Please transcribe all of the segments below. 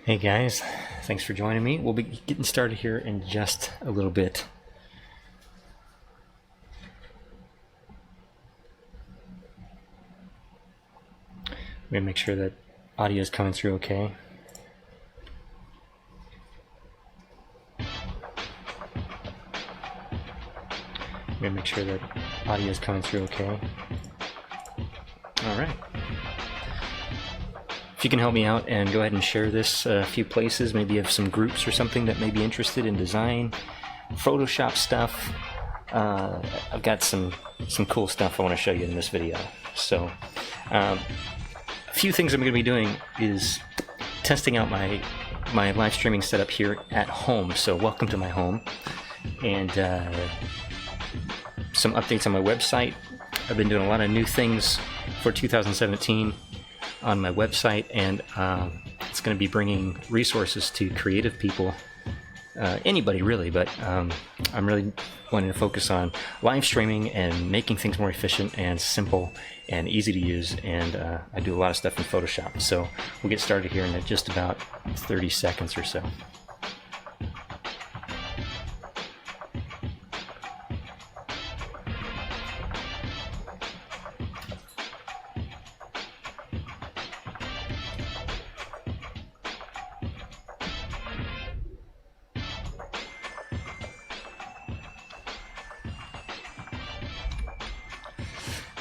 Hey guys, thanks for joining me. We'll be getting started here in just a little bit. I'm going to make sure that audio is coming through okay. I'm going to make sure that audio is coming through okay. All right. If you can help me out and go ahead and share this a few places, maybe you have some groups or something that may be interested in design, Photoshop stuff. I've got some cool stuff I want to show you in this video. So a few things I'm going to be doing is testing out my live streaming setup here at home. So welcome to my home, and some updates on my website. I've been doing a lot of new things for 2017 on my website, and it's going to be bringing resources to creative people, anybody really, but I'm really wanting to focus on live streaming and making things more efficient and simple and easy to use, and I do a lot of stuff in Photoshop. So we'll get started here in just about 30 seconds or so.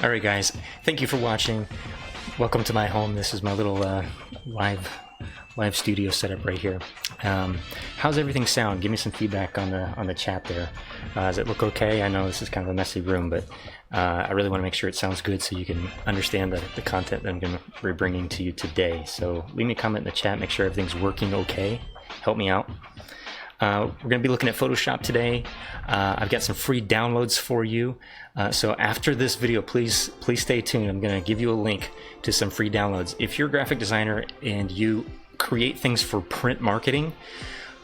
Alright guys, thank you for watching. Welcome to my home. This is my little live studio setup right here. How's everything sound? Give me some feedback on the chat there. Does it look okay? I know this is kind of a messy room, but I really want to make sure it sounds good so you can understand the content that I'm going to be bringing to you today. So leave me a comment in the chat, make sure everything's working okay. Help me out. We're going to be looking at Photoshop today. I've got some free downloads for you. So after this video, please stay tuned. I'm going to give you a link to some free downloads. If you're a graphic designer and you create things for print marketing,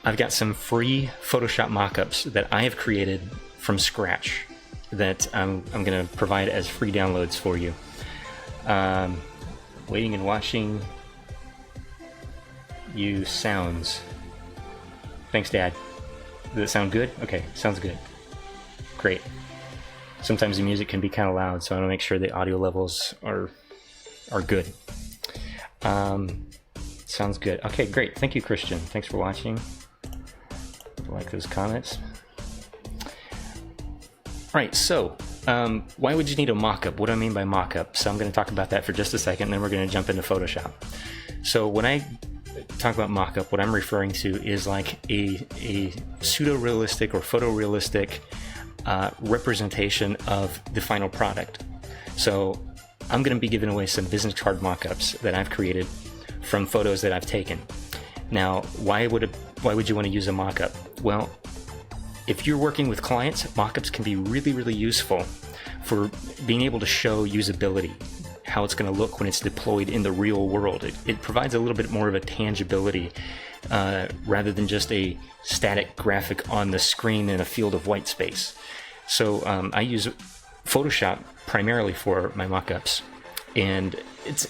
I've got some free Photoshop mockups that I have created from scratch that I'm going to provide as free downloads for you. Waiting and watching you sounds. Thanks, Dad. Does it sound good? Okay, sounds good. Great. Sometimes the music can be kind of loud, so I want to make sure the audio levels are good. Sounds good. Okay, great. Thank you, Christian. Thanks for watching. I like those comments. All right, so why would you need a mockup? What do I mean by mockup? So I'm going to talk about that for just a second, and then we're going to jump into Photoshop. So when I talk about mockup, what I'm referring to is like a pseudo-realistic or photorealistic representation of the final product. So I'm going to be giving away some business card mockups that I've created from photos that I've taken. Now, why would you want to use a mockup? Well, if you're working with clients, mockups can be really useful for being able to show usability, how it's going to look when it's deployed in the real world. It provides a little bit more of a tangibility rather than just a static graphic on the screen in a field of white space. So I use Photoshop primarily for my mockups, and it's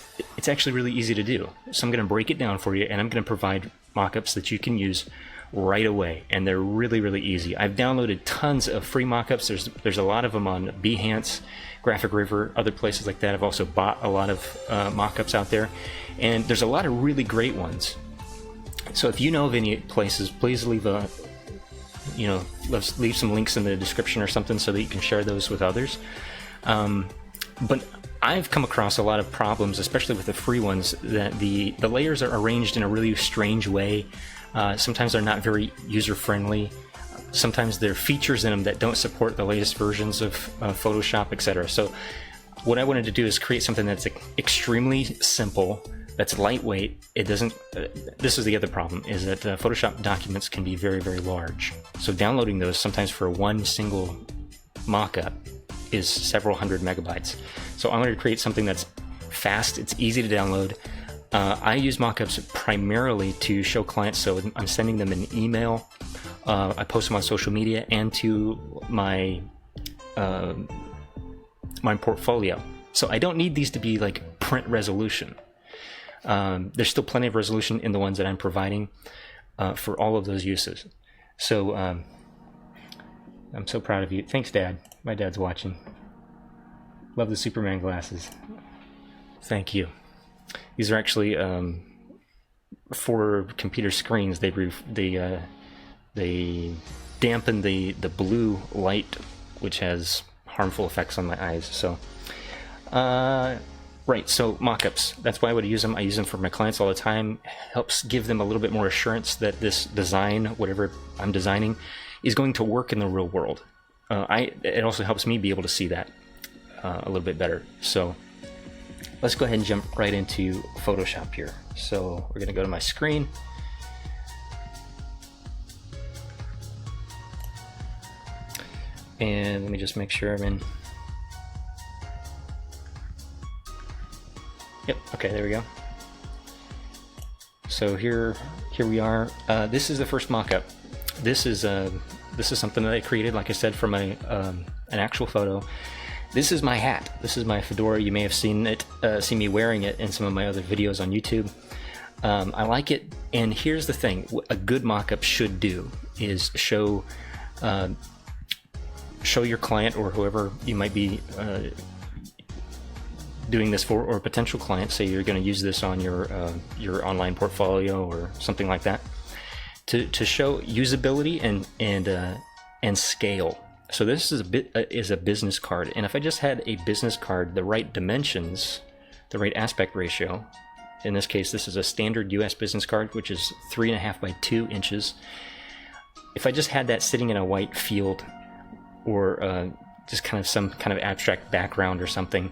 actually really easy to do. So I'm going to break it down for you, and I'm going to provide mockups that you can use right away, and they're really easy. I've downloaded tons of free mockups. There's a lot of them on Behance, Graphic River, other places like that. I've also bought a lot of mockups out there, and there's a lot of really great ones. So if you know of any places, please leave leave some links in the description or something so that you can share those with others. But I've come across a lot of problems, especially with the free ones, that the layers are arranged in a really strange way. Sometimes they're not very user-friendly. Sometimes there are features in them that don't support the latest versions of Photoshop, etc. So what I wanted to do is create something that's extremely simple, that's lightweight. It doesn't. This is the other problem, is that Photoshop documents can be very large. So downloading those sometimes for one single mockup is several hundred megabytes. So I wanted to create something that's fast, it's easy to download. I use mockups primarily to show clients, so I'm sending them an email. I post them on social media and to my portfolio. So I don't need these to be like print resolution. there's still plenty of resolution in the ones that I'm providing for all of those uses. So I'm so proud of you. Thanks, Dad. My dad's watching. Love the Superman glasses. Thank you. These are actually for computer screens. They dampen the blue light, which has harmful effects on my eyes. So, right. So mockups. That's why I would use them. I use them for my clients all the time. Helps give them a little bit more assurance that this design, whatever I'm designing, is going to work in the real world. It also helps me be able to see that a little bit better. So let's go ahead and jump right into Photoshop here. So we're going to go to my screen. And let me just make sure I'm in. Yep, okay, there we go. So here we are. This is the first mock-up. This is something that I created, like I said, from an actual photo. This is my hat. This is my fedora. You may have seen me wearing it in some of my other videos on YouTube. I like it, and here's the thing: what a good mock-up should do is show your client or whoever you might be doing this for, or a potential client. Say you're going to use this on your online portfolio or something like that, to show usability and scale. So this is a business card, and if I just had a business card, the right dimensions, the right aspect ratio. In this case, this is a standard US business card, which is 3.5 by 2 inches. If I just had that sitting in a white field, or just kind of some kind of abstract background or something,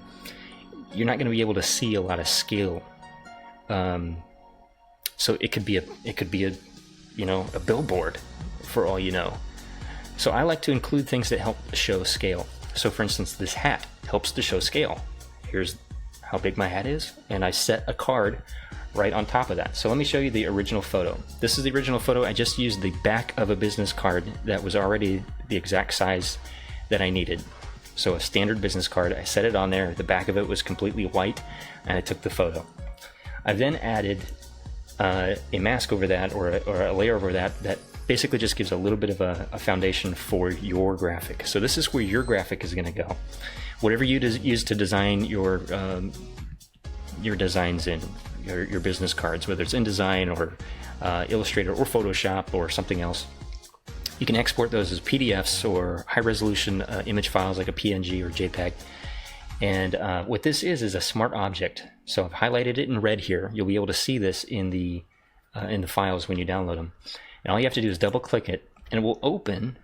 you're not going to be able to see a lot of scale. So it could be a a billboard, for all you know. So I like to include things that help show scale. So for instance, this hat helps to show scale. Here's how big my hat is, and I set a card right on top of that. So let me show you the original photo. This is the original photo. I just used the back of a business card that was already the exact size that I needed. So a standard business card, I set it on there. The back of it was completely white, and I took the photo. I then added a mask over that, or a layer over that basically just gives a little bit of a foundation for your graphic. So this is where your graphic is going to go. Whatever you use to design your designs in, your business cards, whether it's InDesign or Illustrator or Photoshop or something else, you can export those as PDFs or high-resolution image files like a PNG or JPEG. And what this is a smart object. So I've highlighted it in red here. You'll be able to see this in the files when you download them. And all you have to do is double-click it, and it will open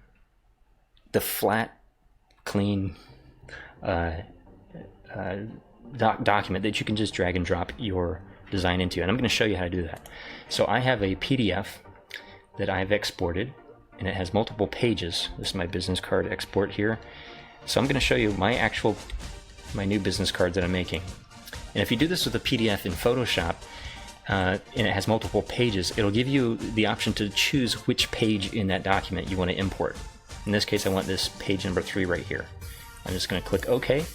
the flat, clean document that you can just drag and drop your design into. And I'm going to show you how to do that. So I have a PDF that I've exported, and it has multiple pages. This is my business card export here. So I'm going to show you my new business cards that I'm making. And if you do this with a PDF in Photoshop, and it has multiple pages, it'll give you the option to choose which page in that document you want to import. In this case, I want this page number 3 right here. I'm just going to click OK.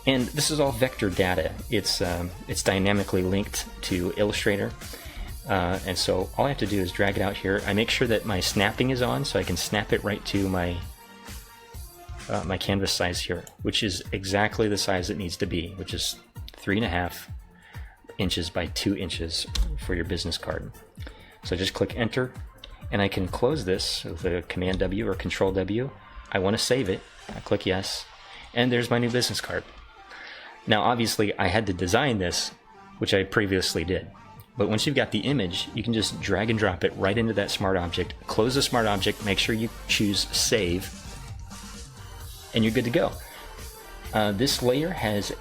And this is all vector data. It's dynamically linked to Illustrator. And so all I have to do is drag it out here. I make sure that my snapping is on, so I can snap it right to my canvas size here, which is exactly the size it needs to be, which is 3.5 inches by 2 inches for your business card. So just click Enter, and I can close this with a Command W or Control W. I want to save it. I click Yes, and there's my new business card. Now obviously I had to design this, which I previously did. But once you've got the image, you can just drag and drop it right into that smart object, close the smart object, make sure you choose Save, and you're good to go. This layer has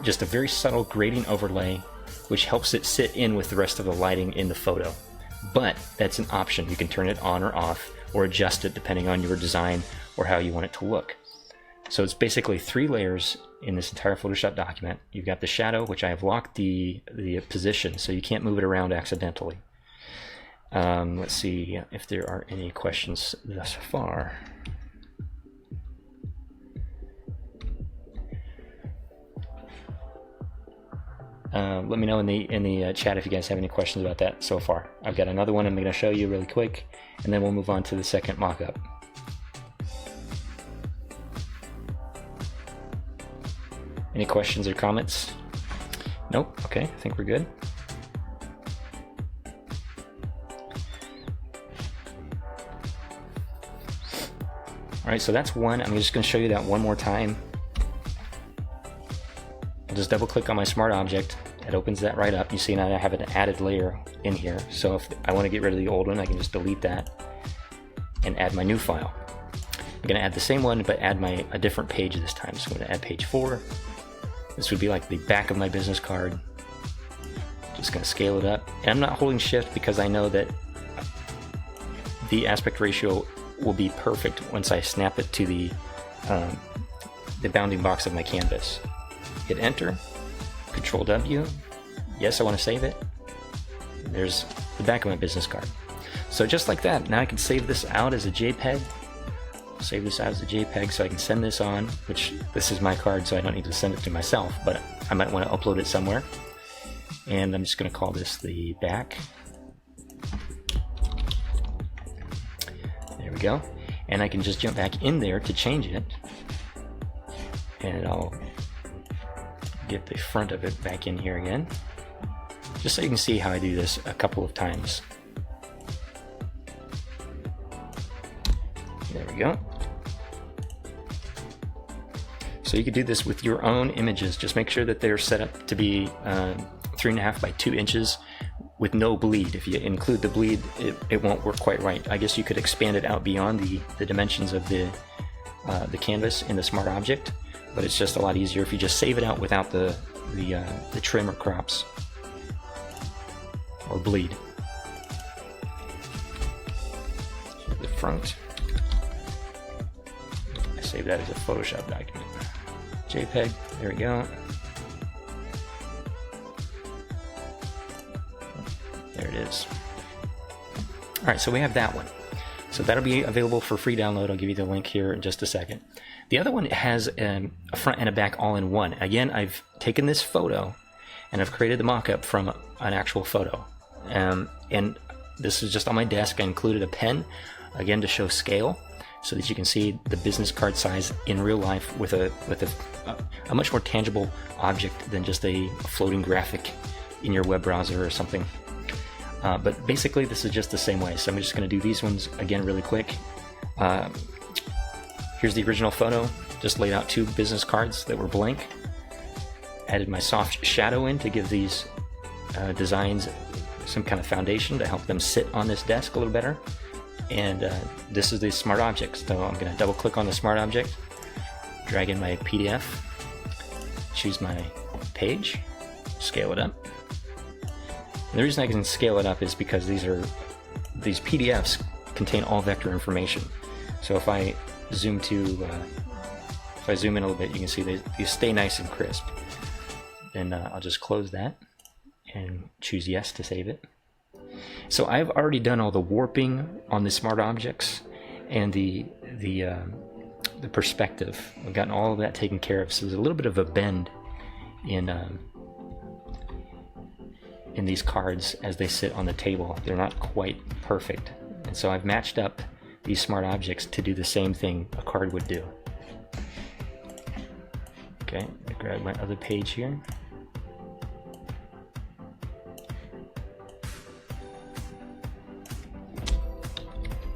just a very subtle gradient overlay, which helps it sit in with the rest of the lighting in the photo. But that's an option. You can turn it on or off, or adjust it depending on your design or how you want it to look. So it's basically 3 layers in this entire Photoshop document. You've got the shadow, which I have locked the position, so you can't move it around accidentally. Let's see if there are any questions thus far. Let me know in the chat if you guys have any questions about that so far. I've got another one I'm going to show you really quick, and then we'll move on to the second mock-up. Any questions or comments? Nope. Okay, I think we're good. All right, so that's one. I'm just going to show you that one more time. I'll just double click on my smart object. It opens that right up. You see now I have an added layer in here. So if I want to get rid of the old one, I can just delete that and add my new file. I'm going to add the same one, but add a different page this time. So I'm going to add page 4. This would be like the back of my business card. Just going to scale it up. And I'm not holding shift because I know that the aspect ratio will be perfect once I snap it to the bounding box of my canvas. Hit enter, Control W. Yes, I want to save it. There's the back of my business card. So just like that, now I can save this out as a JPEG. Save this out as a JPEG so I can send this on, which this is my card, so I don't need to send it to myself, but I might want to upload it somewhere. And I'm just going to call this the back. There we go. And I can just jump back in there to change it. And I'll get the front of it back in here again. Just so you can see how I do this a couple of times. There we go. So you could do this with your own images. Just make sure that they're set up to be 3.5 by 2 inches with no bleed. If you include the bleed, it won't work quite right. I guess you could expand it out beyond the dimensions of the canvas in the smart object, but it's just a lot easier if you just save it out without the trim or crops or bleed. The front. I save that as a Photoshop document. JPEG. There we go. There it is. All right, so we have that one. So that'll be available for free download. I'll give you the link here in just a second. The other one has a front and a back all in one. Again, I've taken this photo and I've created the mock-up from an actual photo. And this is just on my desk. I included a pen, again, to show scale so that you can see the business card size in real life with a much more tangible object than just a floating graphic in your web browser or something. But basically this is just the same way. So I'm just going to do these ones again really quick. Here's the original photo. Just laid out 2 business cards that were blank. Added my soft shadow in to give these designs some kind of foundation to help them sit on this desk a little better. And this is the smart object. So I'm going to double click on the smart object, drag in my PDF, choose my page, scale it up. And the reason I can scale it up is because these PDFs contain all vector information. So if I zoom in a little bit, you can see they stay nice and crisp. Then I'll just close that and choose yes to save it. So I've already done all the warping on the smart objects and the perspective. I've gotten all of that taken care of. So there's a little bit of a bend in these cards as they sit on the table. They're not quite perfect. And so I've matched up these smart objects to do the same thing a card would do. Okay, I grab my other page here.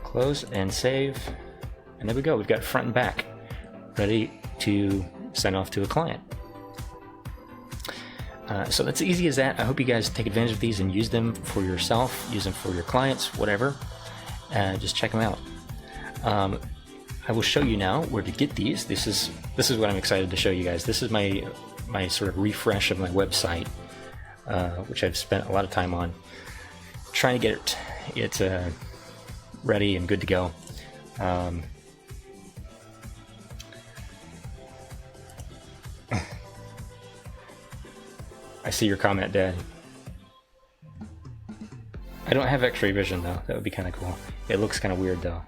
Close and save. And there we go. We've got front and back ready to send off to a client. So that's easy as that. I hope you guys take advantage of these and use them for yourself, use them for your clients, whatever. Just check them out. I will show you now where to get these. This is what I'm excited to show you guys. This is my sort of refresh of my website, which I've spent a lot of time on trying to get it ready and good to go. I see your comment, Dad. I don't have X-ray vision though. That would be kind of cool. It looks kind of weird though.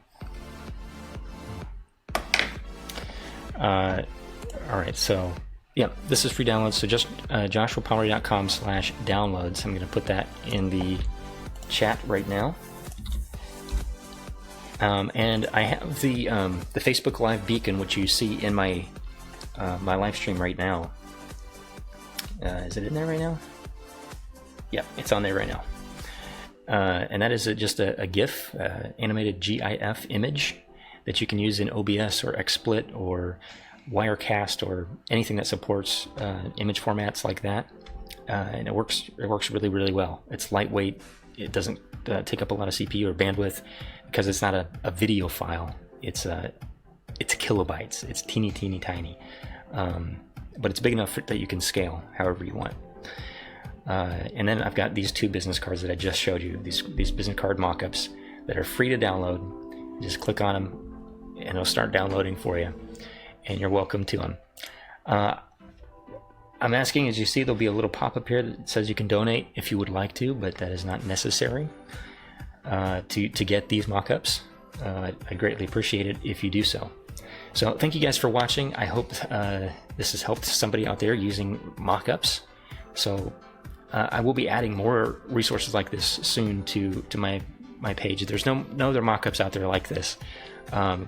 All right, so Yeah, this is free downloads, so just joshuapomeroy.com/downloads. I'm going to put that in the chat right now. And I have the Facebook Live beacon, which you see in my my live stream right now. Is it in there right now? Yeah, it's on there right now. And that is just a GIF, animated GIF image that you can use in OBS or XSplit or Wirecast or anything that supports image formats like that. And it works really, really well. It's lightweight. It doesn't take up a lot of CPU or bandwidth because it's not a video file. It's kilobytes. It's teeny tiny. But it's big enough that you can scale however you want. And then I've got these 2 business cards that I just showed you, these business card mockups that are free to download. You just click on them and it'll start downloading for you, and you're welcome to them. I'm asking, as you see, there'll be a little pop-up here that says you can donate if you would like to, but that is not necessary to get these mockups. I'd greatly appreciate it if you do so. So thank you guys for watching. I hope this has helped somebody out there using mockups. So I will be adding more resources like this soon to my page. There's no other mockups out there like this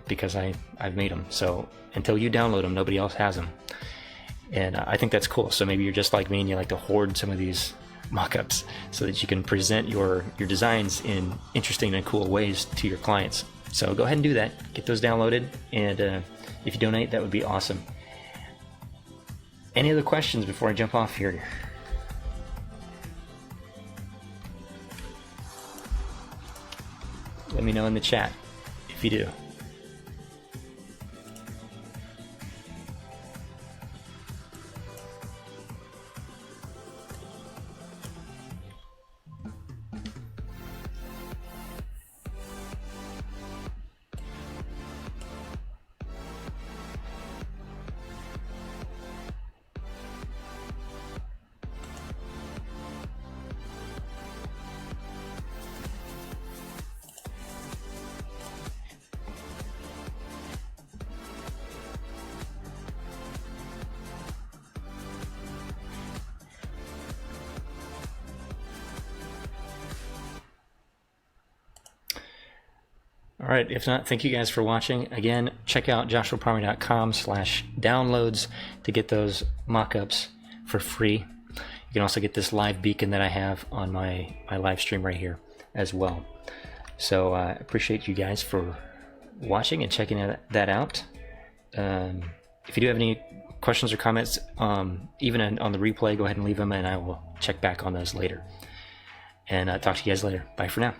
because I've made them. So until you download them, nobody else has them. And I think that's cool. So maybe you're just like me and you like to hoard some of these mockups so that you can present your designs in interesting and cool ways to your clients. So go ahead and do that. Get those downloaded, and if you donate, that would be awesome. Any other questions before I jump off here? Let me know in the chat if you do. All right, if not, thank you guys for watching. Again, check out joshuapomeroy.com/downloads to get those mockups for free. You can also get this live beacon that I have on my live stream right here as well. So I appreciate you guys for watching and checking that out. If you do have any questions or comments, even on the replay, go ahead and leave them and I will check back on those later. And talk to you guys later. Bye for now.